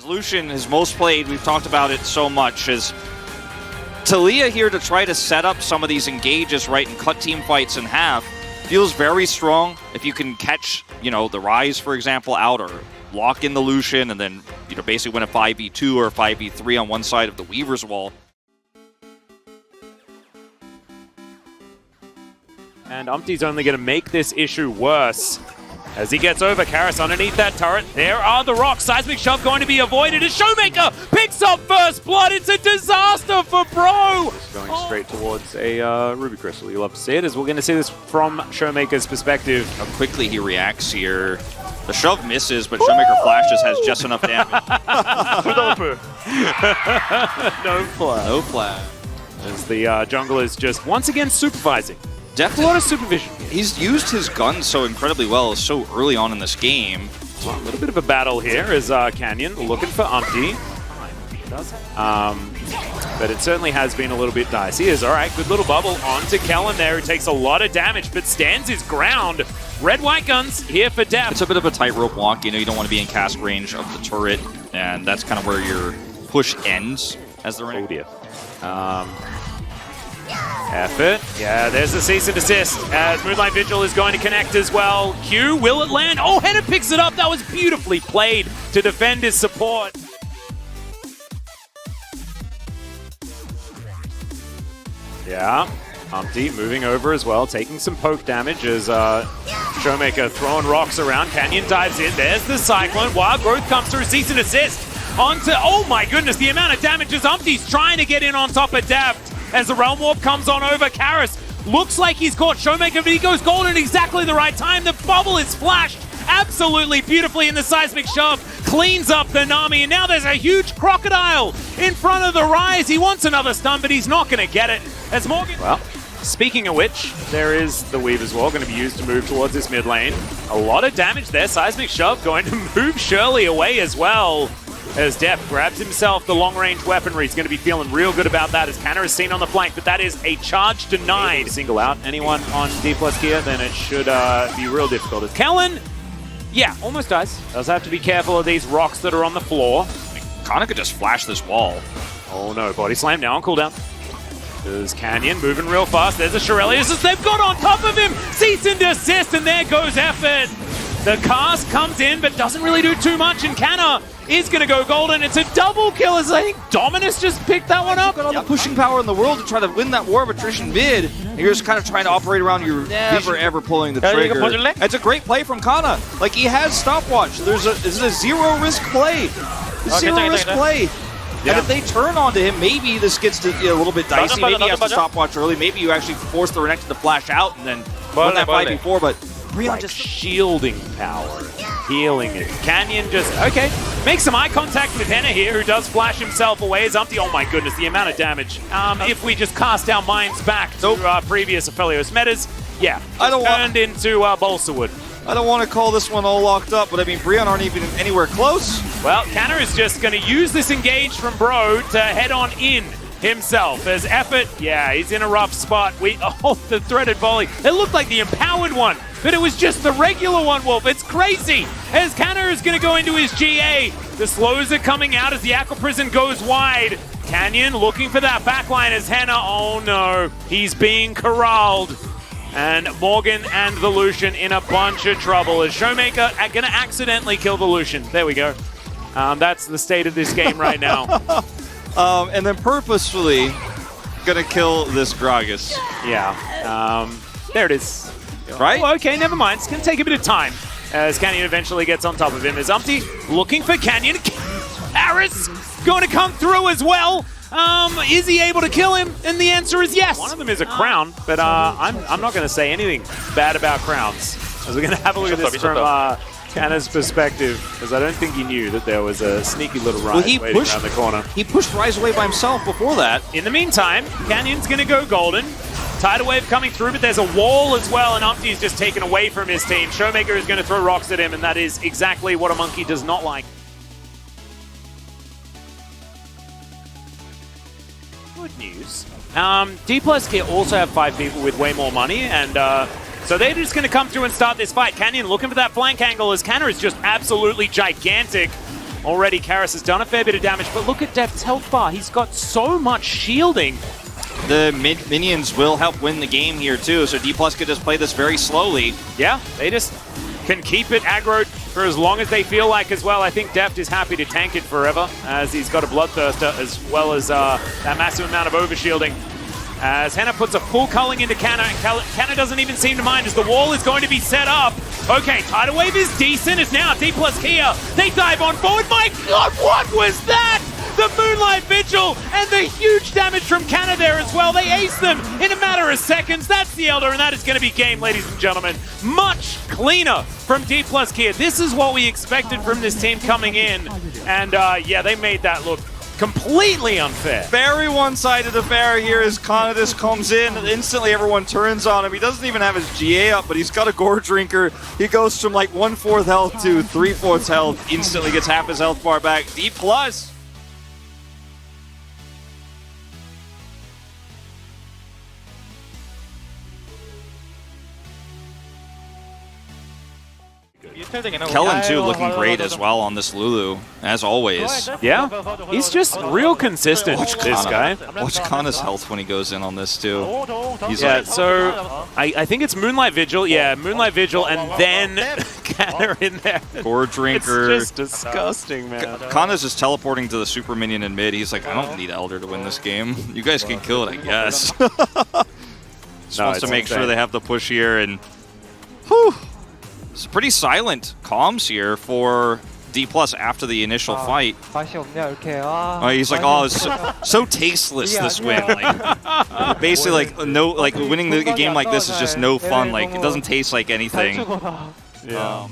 Lucian, his most played, we've talked about it so much, is Talia here to try to set up some of these engages, right, and cut team fights in half. Feels very strong if you can catch, you know, the Rise, for example, out, or lock in the Lucian, and then, you know, basically win a 5v2 or a 5v3 on one side of the Weaver's Wall. And Umpty's only going to make this issue worse. As he gets over, Karis underneath that turret. There are the rocks. Seismic Shove going to be avoided as Showmaker picks up first blood. It's a disaster for Bro. Going straight towards a Ruby Crystal. You love to see it, as we're going to see this from Showmaker's perspective. How quickly he reacts here. The shove misses, but Showmaker flashes has just enough damage. No flash. No flash. As the jungle is just once again supervising. Definitely a lot of supervision. He's used his gun so incredibly well so early on in this game. A little bit of a battle here as Canyon looking for Umpty. But it certainly has been a little bit dicey. As all right, good little bubble onto Kellen there, who takes a lot of damage but stands his ground. Red-white guns here for Deft. It's a bit of a tightrope walk. You know, you don't want to be in cast range of the turret, and that's kind of where your push ends as they're in. Oh dear. Effort. Yeah, there's the cease and desist as Moonlight Vigil is going to connect as well. Q, will it land? Oh, Henna picks it up. That was beautifully played to defend his support. Yeah, Umpty moving over as well, taking some poke damage as Showmaker throwing rocks around. Canyon dives in. There's the Cyclone. Wild Growth comes through, cease and desist. Onto, oh my goodness, the amount of damage as Umpty's trying to get in on top of Deft. As the Realm Warp comes on over, Karis looks like he's caught Showmaker, but he goes gold at exactly the right time. The bubble is flashed absolutely beautifully in the Seismic Shove. Cleans up the Nami, and now there's a huge crocodile in front of the Rise. He wants another stun, but he's not going to get it. As Morgan... Well, speaking of which, there is the Weaver's Wall going to be used to move towards this mid lane. A lot of damage there. Seismic Shove going to move Shirley away as well. As Deft grabs himself the long-range weaponry. He's going to be feeling real good about that as Canna is seen on the flank, but that is a charge denied. Single out anyone on D+ gear, then it should be real difficult. As Kellen, yeah, almost dies. Does have to be careful of these rocks that are on the floor. Kana could just flash this wall. Oh no, body slam now on cooldown. There's Canyon moving real fast. There's a Shirelius as they've got on top of him. Cease and desist, and there goes Effort. The cast comes in, but doesn't really do too much, and Canna is going to go golden. It's a double kill as I think Dominus just picked that one up. Got all the pushing power in the world to try to win that war of attrition mid. And you're just kind of trying to operate around your never ever pulling the trigger. It's a great play from Kana. Like, he has stopwatch. This is a zero risk play. Zero risk play. Yeah. And if they turn onto him, maybe this gets to a little bit dicey. Maybe he has to stopwatch early. Maybe you actually force the Renekton to flash out and then win that fight before. But Breon like just shielding power, healing it. Canyon just, okay, makes some eye contact with Henna here, who does flash himself away as Umpty. Oh my goodness, the amount of damage. If we just cast our minds back to our previous Aphelios metas, yeah, turned into Balsawood. I don't want to call this one all locked up, but I mean, Breon aren't even anywhere close. Well, Canna is just going to use this engage from Bro to head on in himself. As Effort, yeah, he's in a rough spot. Oh, the threaded volley. It looked like the empowered one, but it was just the regular one, Wolf. It's crazy. As Canna is going to go into his GA. The slows are coming out as the Aqua Prison goes wide. Canyon looking for that backline as Henna. Oh no, he's being corralled. And Morgan and the Lucian in a bunch of trouble as Showmaker are going to accidentally kill the Lucian. There we go. That's the state of this game right now. And then purposefully gonna kill this Gragas. Yeah. There it is. Right? Oh, okay, never mind. It's gonna take a bit of time as Canyon eventually gets on top of him. As Umpty looking for Canyon. Harris going to come through as well. Is he able to kill him? And the answer is yes. One of them is a crown, but I'm not going to say anything bad about crowns. As we're going to have a look at this from Canna's perspective, because I don't think he knew that there was a sneaky little Rise waiting around the corner. He pushed Rise away by himself before that. In the meantime, Canyon's going to go golden. Tidal Wave coming through, but there's a wall as well, and Umpty's just taken away from his team. Showmaker is going to throw rocks at him, and that is exactly what a monkey does not like. Good news. D+ gear also have 5 people with way more money, and so they're just going to come through and start this fight. Canyon looking for that flank angle as Canna is just absolutely gigantic. already. Karis has done a fair bit of damage, but look at Deft's health bar. He's got so much shielding. The minions will help win the game here too, so D+ could just play this very slowly. Yeah, they just can keep it aggroed for as long as they feel like as well. I think Deft is happy to tank it forever, as he's got a Bloodthirster as well as that massive amount of overshielding. As Henna puts a full culling into Canna, and Canna doesn't even seem to mind as the wall is going to be set up. Okay, Tidal Wave is decent, as now D+ here. They dive on forward. My God, what was that? The Moonlight Vigil and the huge damage from Canna there as well. They ace them in a matter of seconds. That's the Elder, and that is going to be game, ladies and gentlemen. Much cleaner from D+ here. This is what we expected from this team coming in. And yeah, they made that look completely unfair. Very one-sided affair here as Conadus comes in. Instantly everyone turns on him. He doesn't even have his GA up, but he's got a Gore Drinker. He goes from like 1/4 health to 3/4 health. Instantly gets half his health bar back. D+. Kellen too looking great as well on this Lulu, as always. Yeah, he's just real consistent, this guy. Watch Kana's health when he goes in on this too. He's like, so I think it's Moonlight Vigil. Yeah, Moonlight Vigil, and then Kana in there. Gore Drinker. It's just disgusting, man. Kana's just teleporting to the super minion in mid. He's like, I don't need Elder to win this game. You guys can kill it, I guess. Just wants to make sure they have the push here, and whew. It's pretty silent comms here for D+ after the initial fight. He's like, oh, it's so tasteless this win. Like, basically, like winning the game like this is just no fun. Like, it doesn't taste like anything. Yeah.